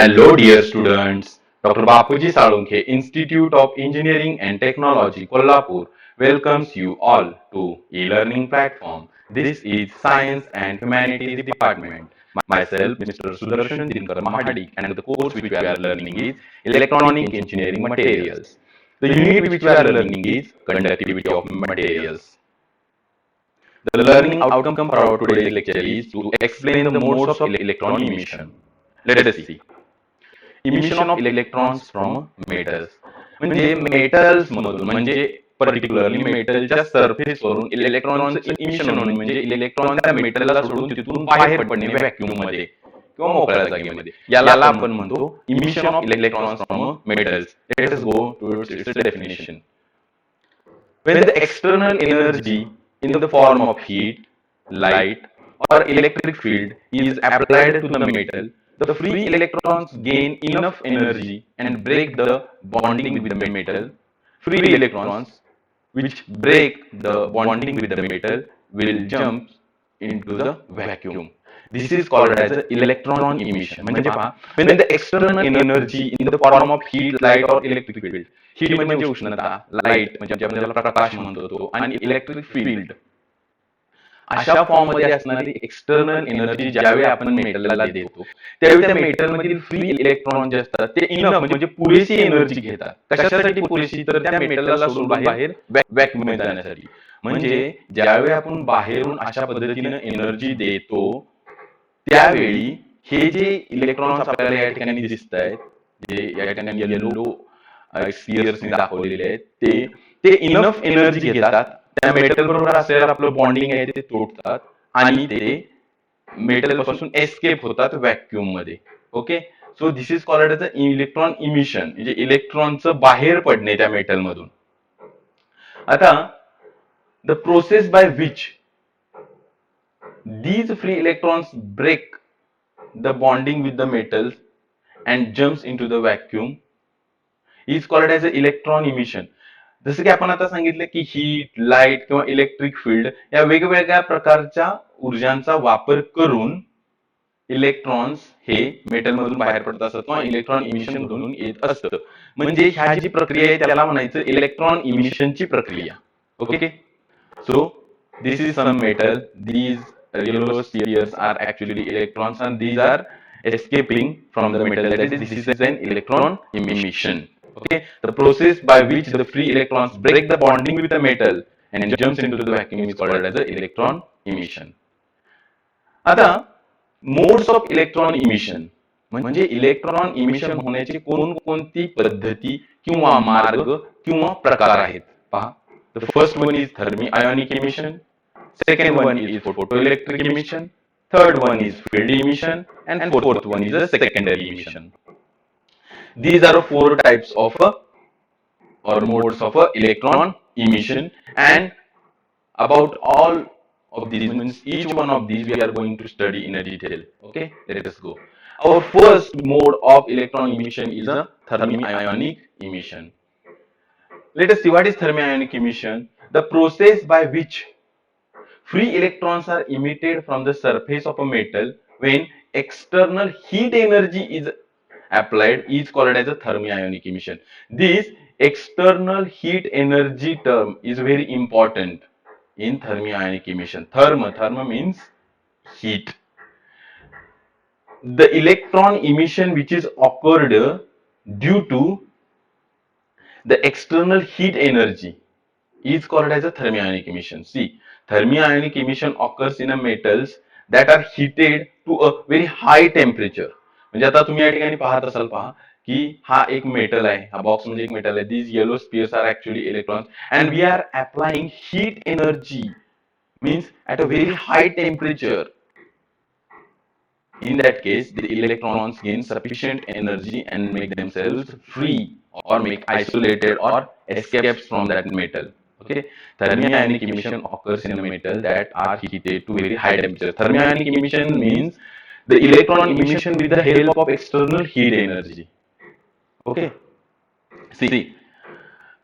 Hello, dear students. Dr. Bapuji Salunke, Institute of Engineering and Technology, Kolhapur, welcomes you all to e-learning platform. This is Science and Humanities Department. Myself, Mr. Sudarshan Dinkar Mahadik, and the course which we are learning is Electronic Engineering Materials. The unit which we are learning is Conductivity of Materials. The learning outcome for our today's lecture is to explain the modes of electron emission. Let us see. Emission of electrons from metals म्हणजे metals मधून म्हणजे particularly मेटलच्या surface वरून इलेक्ट्रॉनचं emission होणे म्हणजे electron त्या मेटलला सोडून तिथून बाहेर पडणे व्हॅक्यूम मध्ये किंवा मोकळ्या जागेमध्ये याला आपण म्हणतो emission of electrons from metals. Let us go towards it's definition. When the external energy in the form of heat, light, or electric field is applied to the metal, the free electrons gain enough energy and break the bonding with the metal. Free electrons which break the bonding with the metal will jump into the vacuum. This is called as a electron emission. म्हणजे पहा, when the external energy in the form of heat, light or electric field, heat म्हणजे उष्णता, light म्हणजे आपण ज्याला प्रकाश म्हणतो तो, आणि इलेक्ट्रिक फील्ड अशा फॉर्म मध्ये असणारी एक्सटर्नल एनर्जी ज्यावेळी आपण मेटलला देतो त्यावेळी त्या मेटल मधील फ्री इलेक्ट्रॉन जे असतात ते इनफ म्हणजे पुरेशी एनर्जी घेतात. कशासाठी पुरेशी? तर त्या मेटलला सोडून बाहेर व्हॅक्यूम मध्ये जाण्यासाठी. म्हणजे ज्यावेळी आपण बाहेरून अशा पद्धतीने एनर्जी देतो त्यावेळी हे जे इलेक्ट्रॉन्स आपल्याला या ठिकाणी दिसत आहेत, जे या ठिकाणी येलो स्फिअर्स दाखवलेले आहेत, ते इनफ एनर्जी घेतात, त्या मेटल बरोबर असलेलं आपलं बॉन्डिंग आहे ते तोडतात आणि ते मेटल पासून एस्केप होतात व्हॅक्यूम मध्ये. Okay, so this is called as electron emission म्हणजे इलेक्ट्रॉनचं बाहेर पडणे त्या मेटल मधून. आता the process by which these free electrons break the bonding with the metals and jumps into the vacuum is called as electron emission. जसं की आपण आता सांगितलं की हीट, लाईट किंवा इलेक्ट्रिक फील्ड या वेगवेगळ्या प्रकारच्या ऊर्जांचा वापर करून इलेक्ट्रॉन्स हे मेटल मधून बाहेर पडत असतात किंवा इलेक्ट्रॉन इमिशन मधून येत असतं. म्हणजे ह्या जी प्रक्रिया आहे त्याला म्हणायचं इलेक्ट्रॉन इमिशनची प्रक्रिया. Okay, so this is some metal. These yellow spheres are actually electrons and these are escaping from the metal. That is, this is an electron emission. Okay, the process by which the free electrons break the bonding with the metal and jumps into the vacuum is called as the electron emission. आता modes of electron emission म्हणजे electron emission होण्याची कोणकोणती पद्धती किंवा मार्ग किंवा प्रकार आहेत पहा. The first one is thermionic emission, second one is photoelectric emission, third one is field emission, and fourth one is a secondary emission. These are four types of or modes of electron emission, and about all of these means each one of these we are going to study in a detail. Okay, let us go. Our first mode of electron emission is a thermionic emission. Let us see what is thermionic emission. The process by which free electrons are emitted from the surface of a metal when external heat energy is applied is called as a thermionic emission. This external heat energy term is very important in thermionic emission. Therm means heat. The electron emission which is occurred due to the external heat energy is called as a thermionic emission. See, thermionic emission occurs in a metals that are heated to a very high temperature. म्हणजे आता तुम्ही या ठिकाणी पाहत असाल पहा की हा एक मेटल आहे, हा बॉक्स मध्ये एक मेटल आहे. these yellow spheres are actually electrons and we are applying heat energy means at a very high temperature. In that case, the electrons gain sufficient energy and make themselves free or make isolated or escapes from that metal. Okay, thermionic emission occurs in a metal that are heated to very high temperature. Thermionic emission means the electron emission with the help of external heat energy. Okay, see,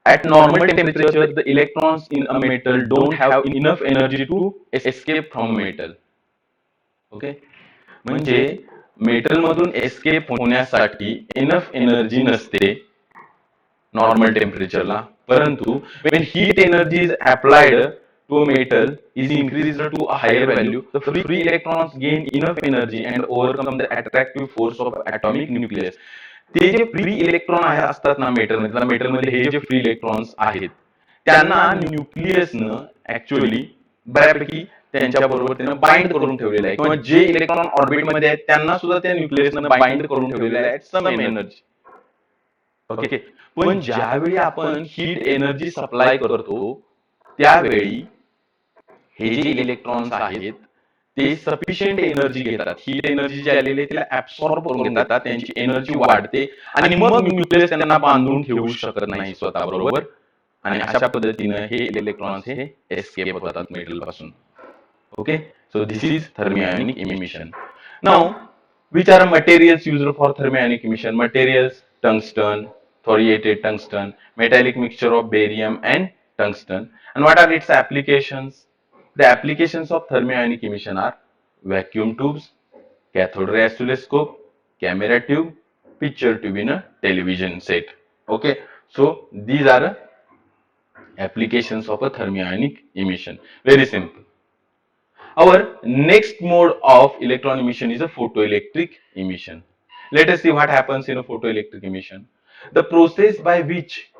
at normal temperature the electrons in a metal don't have enough energy to escape from metal. Okay, म्हणजे metal मधून escape होण्यासाठी enough energy नसते normal टेम्परेचरला, परंतु when heat energy is applied to a metal is increased to a higher value, the free electrons gain enough energy and overcome the attractive force of atomic nucleus. ते जे free electron आहे असतात ना मेटलमध्ये, मेटलमध्ये हे जे free electrons आहेत त्यांना न्यूक्लियसनं actually बऱ्यापैकी त्यांच्या बरोबर त्यानं बाइंड करून ठेवलेलं आहे, किंवा जे इलेक्ट्रॉन ऑर्बिटमध्ये आहेत त्यांना सुद्धा त्या न्यूक्लियसनं बाइंड करून ठेवलेलं आहे सम एनर्जी. ओके, पण ज्यावेळी आपण हीट एनर्जी सप्लाय करतो त्यावेळी हे जे इलेक्ट्रॉन्स आहेत ते सफिशियंट एनर्जी घेतात, हीट एनर्जी जी आलेली आहे तिला ऍब्सॉर्ब करून घेतात, त्यांची एनर्जी वाढते आणि मग न्यूक्लियस त्यांना बांधून ठेवू शकत नाही स्वतः बरोबर, आणि अशा पद्धतीने हे इलेक्ट्रॉन्स हे एस्केप होतात मेटल पासून. Okay, so this is thermionic emission. Now which are materials used for thermionic emission? Materials: tungsten, thoriated tungsten, metallic mixture of barium and tungsten. And what are its applications? The applications of thermionic emission are vacuum tubes, cathode ray oscilloscope, camera tube, picture tube in a television set. Okay, so these are applications of a thermionic emission. Very simple. Our next mode of electron emission is a photoelectric emission. Let us see what happens in a photoelectric emission. The process by which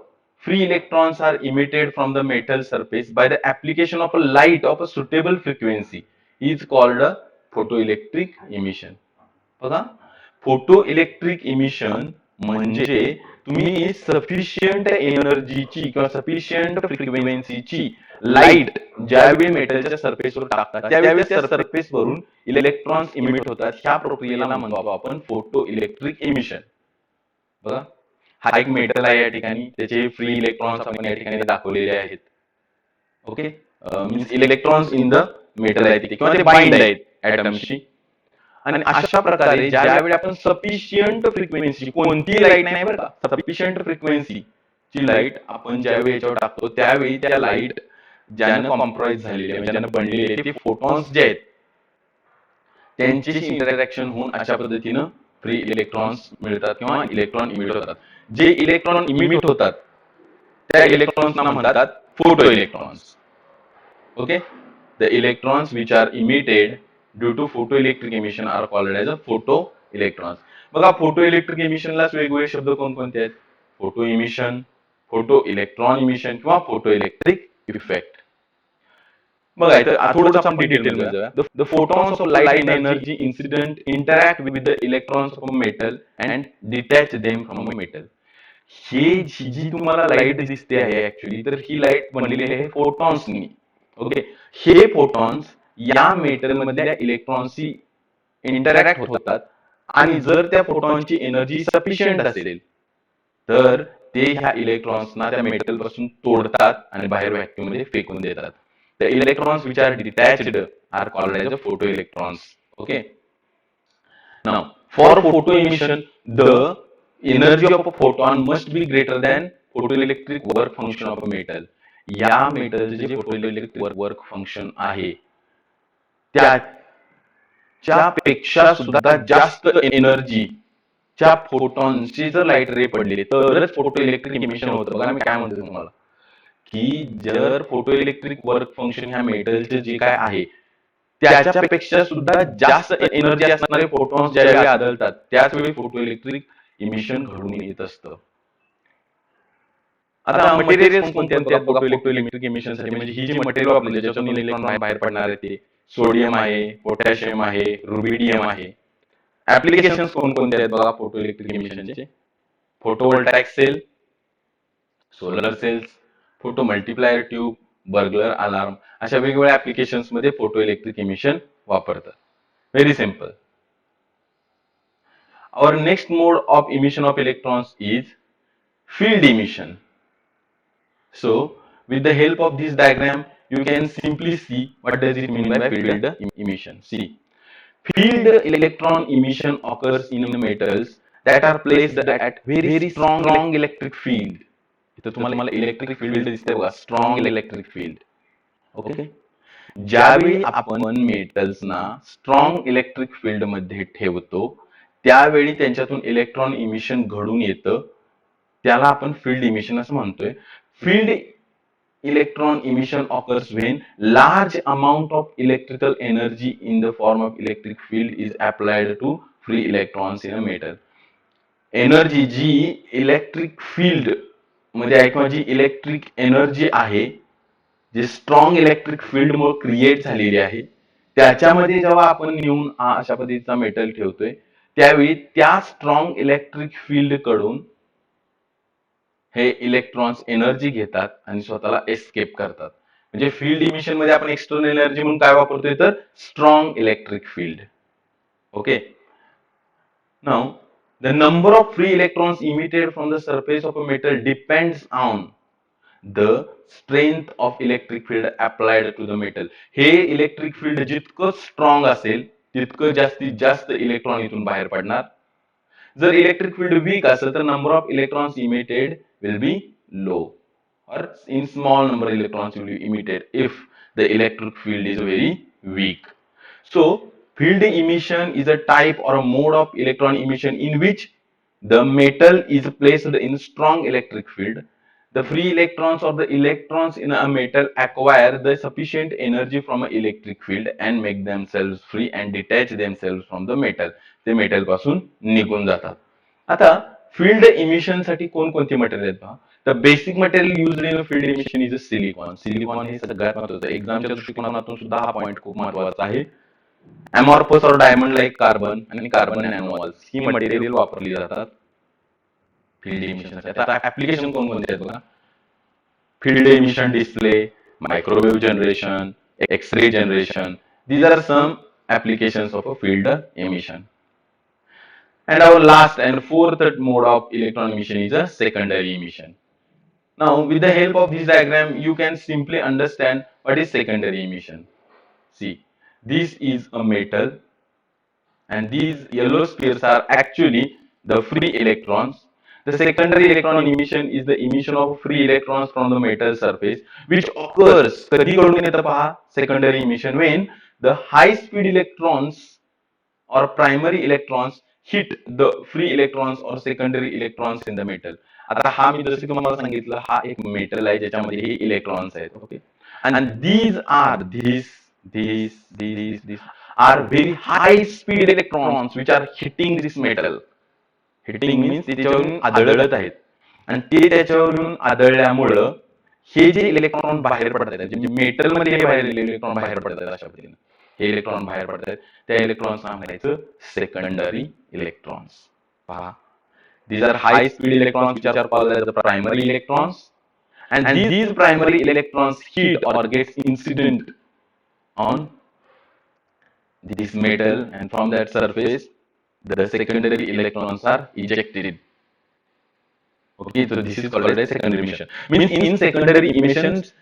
free electrons are emitted from the metal surface by the application of a light of a suitable frequency is called a photoelectric emission. बघा, photoelectric emission म्हणजे तुम्ही sufficient एनर्जीची किंवा sufficient फ्रिक्वेन्सीची light ज्यावेळी मेटलच्या सरफेसवर टाकतात त्यावेळी त्या सरफेस वरून इलेक्ट्रॉन्स इमिट होतात, ह्या प्रक्रियेला म्हणतो आपण फोटो इलेक्ट्रिक इमिशन. बघा, हा एक मेटल आहे या ठिकाणी, त्याचे फ्री इलेक्ट्रॉन्स आपण या ठिकाणी दाखवलेले आहेत. Okay, means electrons in the metal आहेत किंवा ते बाइंड आहेत ऍटमशी. आणि अशा प्रकारे ज्यावेळी आपण सफिशियंट फ्रिक्वेन्सी, कोणती लाईट नाही बरं का, सफिशियंट फ्रिक्वेन्सी ची लाईट आपण ज्यावेळी याच्यावर टाकतो त्यावेळी त्या लाईट ज्यानं कॉम्प्रोमाइज झालेली आहे, ज्यानं बनलेले ते फोटॉन्स जे आहेत त्यांच्याशी इंटरॅक्शन होऊन अशा पद्धतीनं फ्री इलेक्ट्रॉन्स मिळतात किंवा इलेक्ट्रॉन इमिट होतात. जे इलेक्ट्रॉन इमिट होतात त्या इलेक्ट्रॉन्सना म्हणतात photo electrons. Okay, the electrons which are emitted due to photoelectric emission are called as a photoelectrons. बघा, फोटोइलेक्ट्रिक इमिशनला वेगवेगळे शब्द कोणकोणते आहेत? Photo emission, photo electron emission किंवा फोटोइलेक्ट्रिक इफेक्ट. बघा, इथं थोडंसं आपण डिटेलमध्ये जाऊया. The photons of light energy incident interact with the electrons of a metal and detach them from a metal. ही जी तुम्हाला लाईट दिसते आहे ऍक्च्युअली, तर ही लाईट बनलेली आहे फोटॉन्सनी. ओके, हे फोटॉन्स या मेटल मधल्या इलेक्ट्रॉनशी इंटरॅक्ट होतात आणि जर त्या फोटॉनची एनर्जी सफिशियंट असेल तर ते ह्या इलेक्ट्रॉन्सना त्या मेटल पासून तोडतात आणि बाहेर व्हॅक्यूम मध्ये फेकून देतात. The electrons which are detached are called as the photoelectrons. Okay. Now, for photo emission, the energy of a photon must be greater than photoelectric work function of a metal. या मेटलचे जे photoelectric work function आहे त्याच्या पेक्षा सुद्धा जास्त energy च्या फोटॉनची जर लाईट रे पडली तरच फोटोइलेक्ट्रिक इमिशन होतं. बघा, मी काय म्हणतो तुम्हाला की जर फोटोइलेक्ट्रिक वर्क फंक्शन ह्या मेटलचे जे काय आहे त्याच्यापेक्षा सुद्धा जास्त एनर्जी असणारे फोटॉन्स ज्यावेळी आढळतात त्याच वेळी फोटोइलेक्ट्रिक इमिशन घडून येत असतं. आता मटेरियल्स कोणते आहेत बघा फोटोइलेक्ट्रिक इमिशन साठी, म्हणजे ही जी मटेरियल वापरली ज्याच्यातून इलेक्ट्रॉन बाहेर पडणार आहे ते सोडियम आहे, पोटॅशियम आहे, रुबिडियम आहे. ऍप्लिकेशन्स कोणकोणते आहेत बघा फोटोइलेक्ट्रिक इमिशनचे? Photovoltaic cell, solar cells, photomultiplier tube, burglar alarm, अशा वेगवेगळ्या ऍप्लिकेशन्स मध्ये फोटो इलेक्ट्रिक इमिशन वापरतात. Very simple. Our next mode of emission of electrons is field emission. So, with the help of this diagram, you can simply see what does it mean by field emission. See, field electron emission occurs in metals that are placed at very strong electric field. इथं तुम्हाला electric field दिसते बघा, strong electric field. Okay, ज्यावेळी आपण मेटल्सना strong electric field मध्ये ठेवतो त्यावेळी त्यांच्यातून electron emission घडून येतं, त्याला आपण फील्ड इमिशन असं म्हणतोय. Field electron emission occurs when large amount of electrical energy in the form of electric field is applied to free electrons in a metal. Energy जी इलेक्ट्रिक फील्ड मध्ये आहे किंवा जी इलेक्ट्रिक एनर्जी आहे, जी strong electric field मुळे create झालेली आहे, त्याच्यामध्ये जेव्हा आपण नेऊन अशा पद्धतीचा मेटल ठेवतोय, त्यावेळी त्या स्ट्रॉंग इलेक्ट्रिक फील्ड कडून हे इलेक्ट्रॉन्स एनर्जी घेतात आणि स्वतःला एस्केप करतात. म्हणजे फील्ड इमिशन मध्ये आपण एक्सटर्नल एनर्जी म्हणून काय वापरतोय तर strong electric field. Okay. Now the number of free electrons emitted from the surface of a metal depends on the strength of electric field applied to the metal. हे electric field जितकं strong असेल तितकं जास्तीत जास्त electron इथून बाहेर पडणार. जर इलेक्ट्रिक फील्ड वीक असेल तर number of electrons emitted will be low, or in small number electrons will be emitted if the electric field is very weak. So field emission is a type or a mode of electron emission in which the metal is placed in strong electric field. The free electrons or the electrons in a metal acquire the sufficient energy from an electric field and make themselves free and detach themselves from the metal. ते metal पासून निघून जातात. आता field emission साठी कोणकोणते material आहेत पहा. तर basic material used in field emission is silicon. Silicon हे सगळ्यात महत्वाचं. एक्झामच्या दृष्टिकोनातून सुद्धा हा पॉइंट खूप महत्वाचा आहे. अमॉर्फस और डायमंड लाईक कार्बन आणि कार्बन नॅनोवॉल्स ही मटेरियल वापरली जातात फील्ड इमिशन साठी. आता ऍप्लिकेशन कोणकोणते आहेत बघा. Field emission display, microwave generation, X-ray generation. These are some applications of a field emission. And our last and fourth mode of electron emission is a secondary emission. Now, with the help of this diagram, you can simply understand what is secondary emission. See, this is a metal, and these yellow spheres are actually the free electrons. The secondary electron emission is the emission of free electrons from the metal surface, which occurs कधी घडून येतं पहा secondary emission when the high speed electrons or primary electrons hit the free electrons or secondary electrons in the metal. आता हा मी जसे तुम्हाला सांगितलं हा एक मेटल आहे ज्याच्यामध्ये हे इलेक्ट्रॉन्स आहेत. Okay. and these are very high speed electrons which are hitting this metal. Hitting means त्याच्यावरून आदळत आहेत आणि ते त्याच्यावरून आदळल्यामुळं हे जे इलेक्ट्रॉन बाहेर पडतात म्हणजे मेटल मध्ये हे बाहेर इलेक्ट्रॉन बाहेर पडतात अशा पद्धतीने हे इलेक्ट्रॉन बाहेर पडतात त्या इलेक्ट्रॉन्सना म्हणायचं सेकंडरी इलेक्ट्रॉन्स. पहा, these are high speed electrons which are called as the primary electrons, and these primary electrons hit or gets incident on this metal, and from that surface the secondary electrons are ejected. Okay, so this is called as secondary emission. Means in secondary emissions,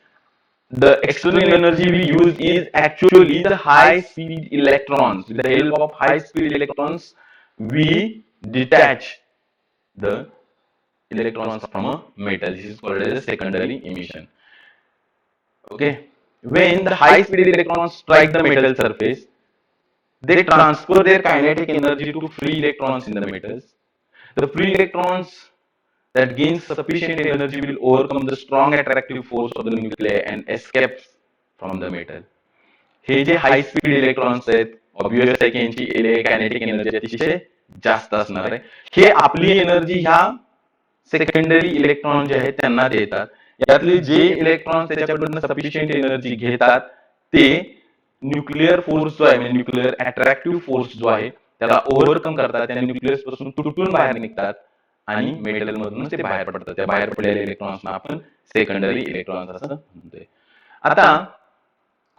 the external energy we use is actually the high speed electrons. With the help of high speed electrons, we detach the electrons from a metal. This is called as secondary emission. Okay, when the high speed electrons strike the metal surface, they transfer their kinetic energy to free electrons in the metals. The free electrons that gain sufficient energy will overcome the strong attractive force of the nuclei and escape from the metal. हे जे high speed electrons आहेत obvious आहे की यांची kinetic energy अतिशय जास्त असणार आहे. हे आपली एनर्जी ह्या सेकंडरी इलेक्ट्रॉन जे आहेत त्यांना देतात. यातले जे इलेक्ट्रॉन्स त्याच्याकडून सफिशियंट एनर्जी घेतात ते न्यूक्लिअर फोर्स जो आहे म्हणजे न्यूक्लिअर अट्रॅक्टिव्ह फोर्स जो आहे त्याला ओव्हरकम करतात. त्या न्यूक्लियस पासून तुटून बाहेर निघतात आणि मेटल मधून ते बाहेर पडतात. त्या बाहेर पडलेल्या इलेक्ट्रॉन्सना आपण सेकंडरी इलेक्ट्रॉन्स असं म्हणतोय. आता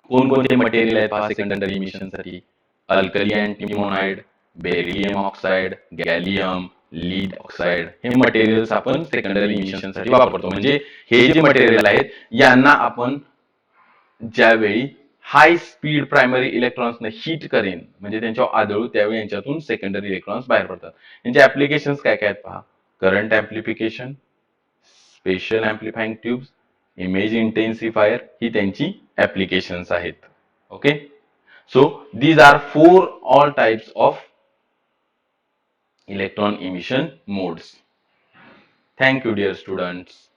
कोणकोणते मटेरियल आहेत पहा सेकंडरी इमिशन साठी. Alkali antimonide, beryllium oxide, gallium, lead oxide हे मटेरियल्स आपण सेकंडरी इमिशन साठी वापरतो. म्हणजे हे जे मटेरियल आहेत यांना आपण ज्यावेळी हाय स्पीड प्रायमरी इलेक्ट्रॉन्सने हीट करेन म्हणजे त्यांच्यावर आदळू त्यावेळी यांच्यातून सेकंडरी इलेक्ट्रॉन्स बाहेर पडतात. यांचे ऍप्लिकेशन्स काय काय आहेत पहा. Current amplification, special amplifying tubes, image intensifier ही त्यांची ऍप्लिकेशन्स आहेत. Okay, so these are 4 all types of electron emission modes. Thank you, dear students.